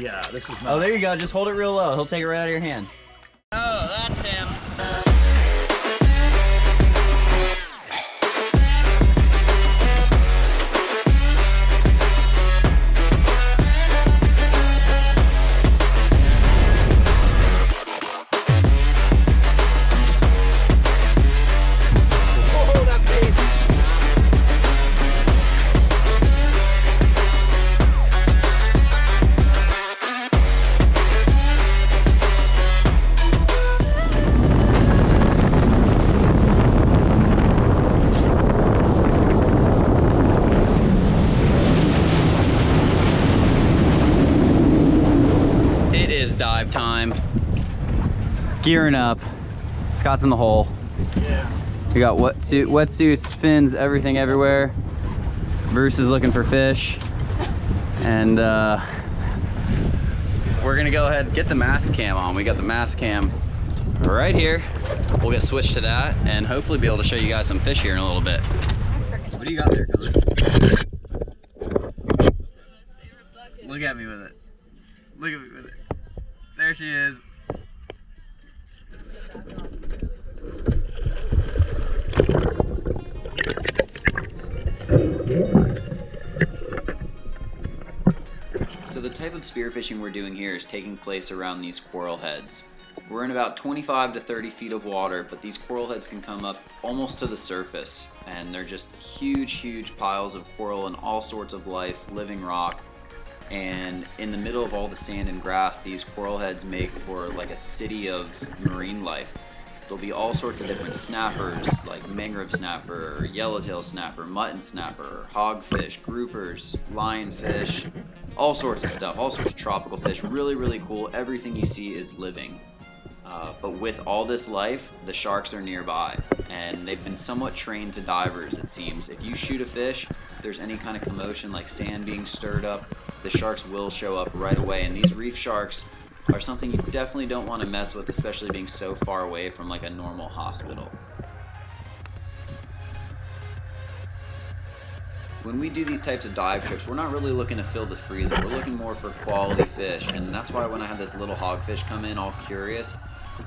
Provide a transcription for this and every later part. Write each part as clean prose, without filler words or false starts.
Yeah, this is not. Oh, there you go. Just hold it real low. He'll take it right out of your hand. Oh, that's him. Dive time. Gearing up. Scott's in the hole. Yeah. We got wetsuits, fins, everything everywhere. Bruce is looking for fish. And we're gonna go ahead and get the mast cam on. We got the mast cam right here. We'll get switched to that and hopefully be able to show you guys some fish here in a little bit. What do you got there, Connie? Look at me with it. Look at me with it. There she is. So the type of spearfishing we're doing here is taking place around these coral heads. We're in about 25 to 30 feet of water, but these coral heads can come up almost to the surface, and they're just huge piles of coral and all sorts of life, living rock. And in the middle of all the sand and grass, these coral heads make for like a city of marine life. There'll be all sorts of different snappers, like mangrove snapper, yellowtail snapper, mutton snapper, hogfish, groupers, lionfish, all sorts of stuff, all sorts of tropical fish. Really cool. Everything you see is living. But with all this life, the sharks are nearby, and they've been somewhat trained to divers, it seems. If you shoot a fish, if there's any kind of commotion like sand being stirred up, the sharks will show up right away. And these reef sharks are something you definitely don't want to mess with, especially being so far away from like a normal hospital. When we do these types of dive trips, we're not really looking to fill the freezer. We're looking more for quality fish, and that's why when I had this little hogfish come in all curious,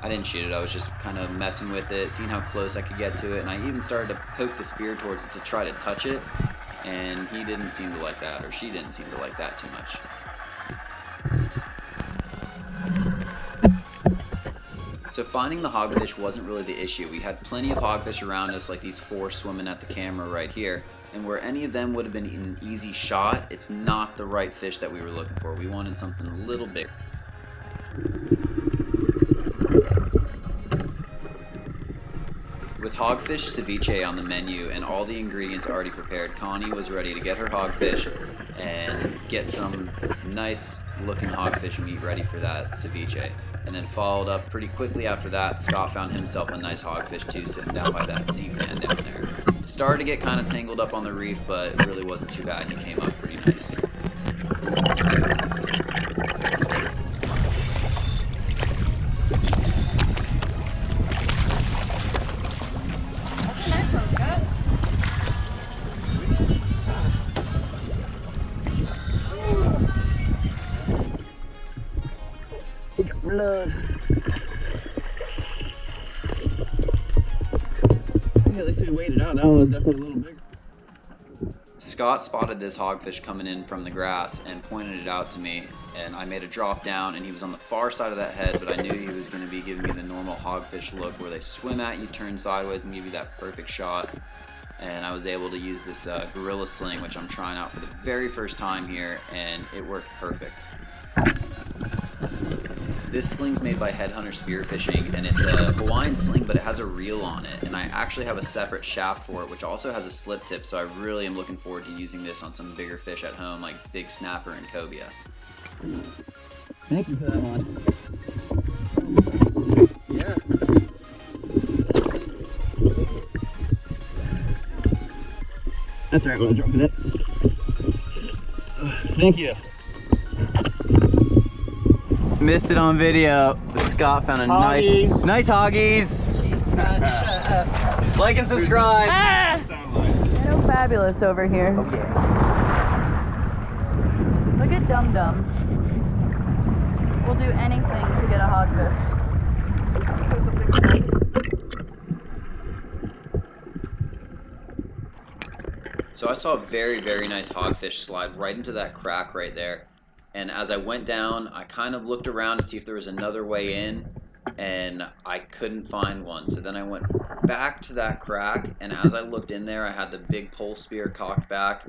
I didn't shoot it. I was just kind of messing with it, seeing how close I could get to it, and I even started to poke the spear towards it to try to touch it, and he didn't seem to like that, or she didn't seem to like that too much. So finding the hogfish wasn't really the issue. We had plenty of hogfish around us, like these 4 swimming at the camera right here. And where any of them would have been an easy shot, it's not the right fish that we were looking for. We wanted something a little bigger. With hogfish ceviche on the menu and all the ingredients already prepared, Connie was ready to get her hogfish and get some nice looking hogfish meat ready for that ceviche. And then followed up pretty quickly after that, Scott found himself a nice hogfish too, sitting down by that sea fan down there. Started to get kind of tangled up on the reef, but it really wasn't too bad. He came up pretty nice. That's a nice one, Scott. Blood. At least we waited out. That one was definitely a little bigger. Scott spotted this hogfish coming in from the grass and pointed it out to me, and I made a drop down, and he was on the far side of that head, but I knew he was going to be giving me the normal hogfish look where they swim at you, turn sideways, and give you that perfect shot. And I was able to use this gorilla sling, which I'm trying out for the very first time here, and it worked perfect. This sling's made by Headhunter Spearfishing, and it's a Hawaiian sling, but it has a reel on it, and I actually have a separate shaft for it, which also has a slip tip, so I really am looking forward to using this on some bigger fish at home, like big snapper and cobia. Thank you for that one. Yeah. That's right, when I drop it in. Thank you. Missed it on video, but Scott found a nice hoggies. Jeez, Scott, shut up. Like and subscribe. Ah! So fabulous over here. Okay. Look at Dum Dum. do anything to get a hogfish. So I saw a very, very nice hogfish slide right into that crack right there. And as I went down, I kind of looked around to see if there was another way in, and I couldn't find one. So then I went back to that crack, and as I looked in there, I had the big pole spear cocked back,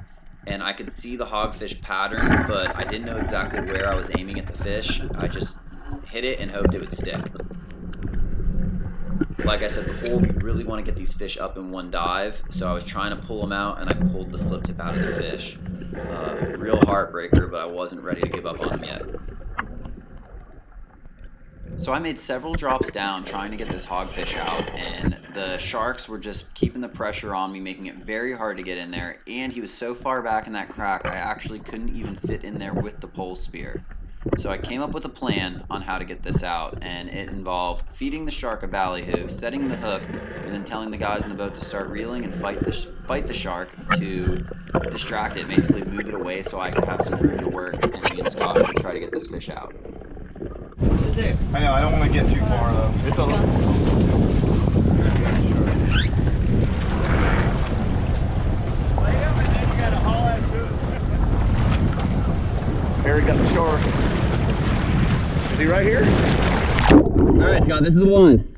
and I could see the hogfish pattern, but I didn't know exactly where I was aiming at the fish. I just hit it and hoped it would stick. Like I said before, we really want to get these fish up in one dive, so I was trying to pull them out, and I pulled the slip tip out of the fish. Real heartbreaker, but I wasn't ready to give up on them yet. So I made several drops down trying to get this hogfish out, and the sharks were just keeping the pressure on me, making it very hard to get in there, and he was so far back in that crack I actually couldn't even fit in there with the pole spear. So I came up with a plan on how to get this out, and it involved feeding the shark a ballyhoo, setting the hook, and then telling the guys in the boat to start reeling and fight the shark to distract it, basically move it away so I could have some room to work, and me and Scott could try to get this fish out. Is it? I know, I don't want to get too far though. It's a little. Harry got the shark. Is he right here? Alright, Scott, this is the one.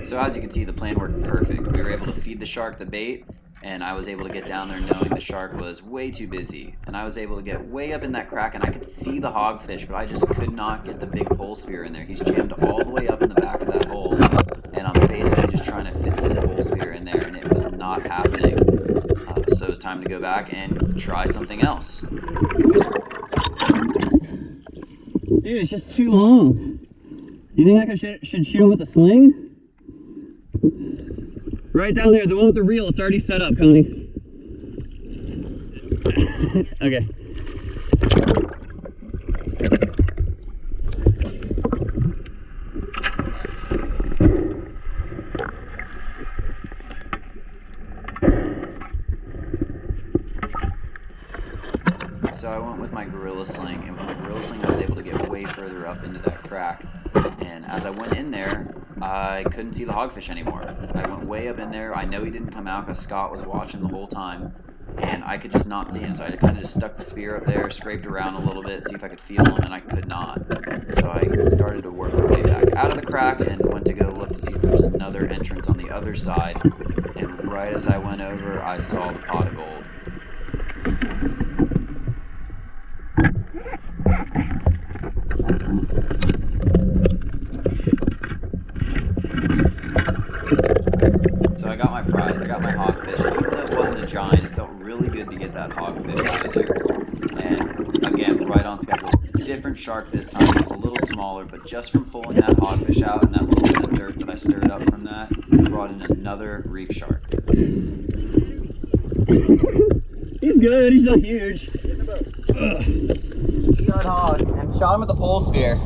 So as you can see, the plan worked perfect. We were able to feed the shark the bait, and I was able to get down there knowing the shark was way too busy. And I was able to get way up in that crack, and I could see the hogfish, but I just could not get the big pole spear in there. He's jammed all the way up in the back of that hole, and I'm basically just trying to fit this pole spear in there, and it was not happening. So it was time to go back and try something else. Dude, it's just too long. You think I should shoot him with a sling? Right down there, the one with the reel, it's already set up, Connie. Okay. So I went with my gorilla sling, and with my gorilla sling I was able to get way further up into that crack. And as I went in there, I couldn't see the hogfish anymore. I went way up in there. I know he didn't come out because Scott was watching the whole time, and I could just not see him. So I kind of just stuck the spear up there, scraped around a little bit, see if I could feel him, and I could not. So I started to work my way back out of the crack and went to go look to see if there was another entrance on the other side. And right as I went over, I saw the pot of gold. So I got my prize, I got my hogfish, and even though it wasn't a giant, it felt really good to get that hogfish out of there. And again, right on schedule. Different shark this time, it was a little smaller, but just from pulling that hogfish out and that little bit of dirt that I stirred up from that, brought in another reef shark. He's good, he's not huge. Good hog, and shot him with the pole spear.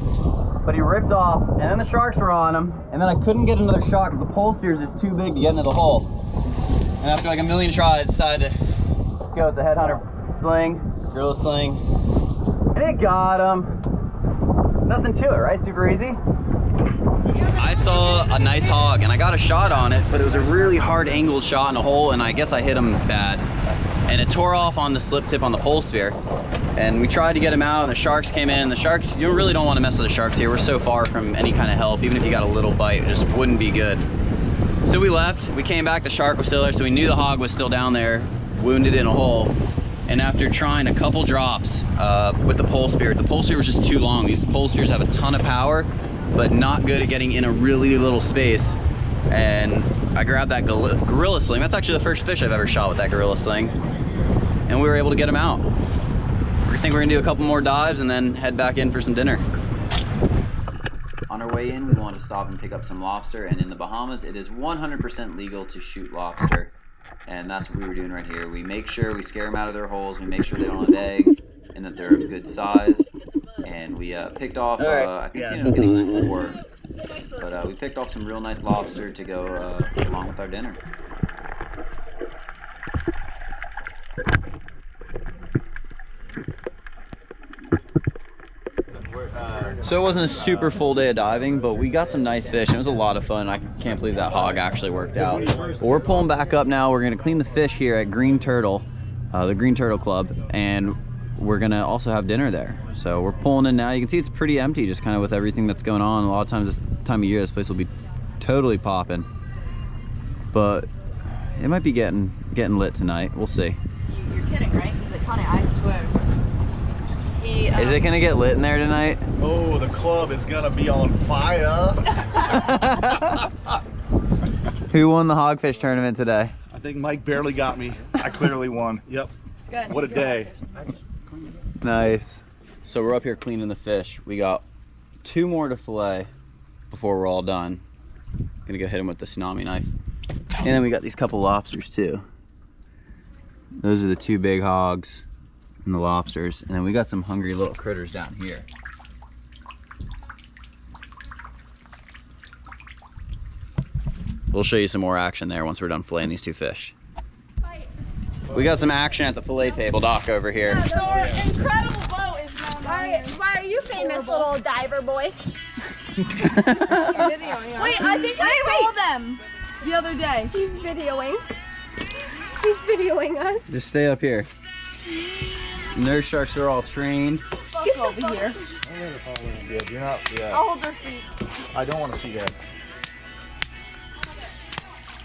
But he ripped off, and then the sharks were on him, and then I couldn't get another shot because the pole spear is just too big to get into the hole. And after like a million tries, decided to go with the headhunter sling, gorilla sling, and it got him. Nothing to it, right? Super easy. I saw a nice hog, and I got a shot on it, but it was a really hard angled shot in a hole, and I guess I hit him bad. And it tore off on the slip tip on the pole spear. And we tried to get him out, and the sharks came in. The sharks, you really don't want to mess with the sharks here. We're so far from any kind of help. Even if you got a little bite, it just wouldn't be good. So we left, we came back, the shark was still there, so we knew the hog was still down there, wounded in a hole. And after trying a couple drops with the pole spear was just too long. These pole spears have a ton of power, but not good at getting in a really little space. And I grabbed that gorilla sling. That's actually the first fish I've ever shot with that gorilla sling. And we were able to get him out. I think we're gonna do a couple more dives and then head back in for some dinner. On our way in, we wanted to stop and pick up some lobster, and in the Bahamas, it is 100% legal to shoot lobster. And that's what we were doing right here. We make sure we scare them out of their holes, we make sure they don't have eggs, and that they're of good size. And we picked off, I think we ended up getting 4. But we picked off some real nice lobster to go along with our dinner. So it wasn't a super full day of diving, but we got some nice fish. It was a lot of fun. I can't believe that hog actually worked out. But we're pulling back up now. We're gonna clean the fish here at Green Turtle, the Green Turtle Club, and we're gonna also have dinner there. So we're pulling in now. You can see it's pretty empty, just kind of with everything that's going on. A lot of times this time of year, this place will be totally popping. But it might be getting lit tonight. We'll see. You're kidding, right? He's like, honey, I swear. Is it gonna get lit in there tonight? Oh, the club is gonna be on fire. Who won the hogfish tournament today? I think Mike barely got me. I clearly won. Yep. It's good. What a day. Nice. So we're up here cleaning the fish. We got 2 more to fillet before we're all done. Gonna go hit them with the tsunami knife. And then we got these couple lobsters too. Those are the 2 big hogs and the lobsters. And then we got some hungry little critters down here. We'll show you some more action there once we're done filleting these 2 fish. We got some action at the fillet table, Doc, over here. So our incredible boat is now why are you famous, little diver boy? Wait, I think I saw them the other day. He's videoing. He's videoing us. Just stay up here. Nurse sharks are all trained. Get over here. You're not, I'll hold their feet. I don't want to see that.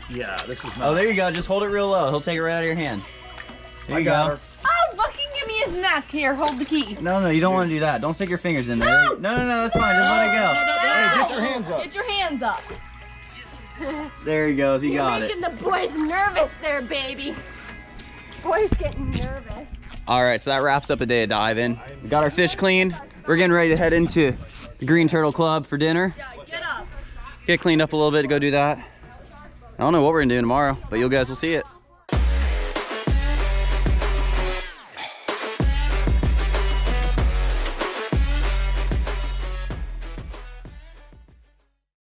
Yeah, this is not. Oh, there you go. Just hold it real low. He'll take it right out of your hand. There you got go. her. Oh, fucking give me his neck. Here, hold the key. No, you don't want to do that. Don't stick your fingers in there. No, that's fine. Just let it go. Hey, get your hands up. Get your hands up. There he goes. He You're got making it. the boys nervous there, baby. Boys getting nervous. All right, so that wraps up a day of diving. We got our fish cleaned. We're getting ready to head into the Green Turtle Club for dinner. Get up. Get cleaned up a little bit to go do that. I don't know what we're gonna do tomorrow, but you guys will see it.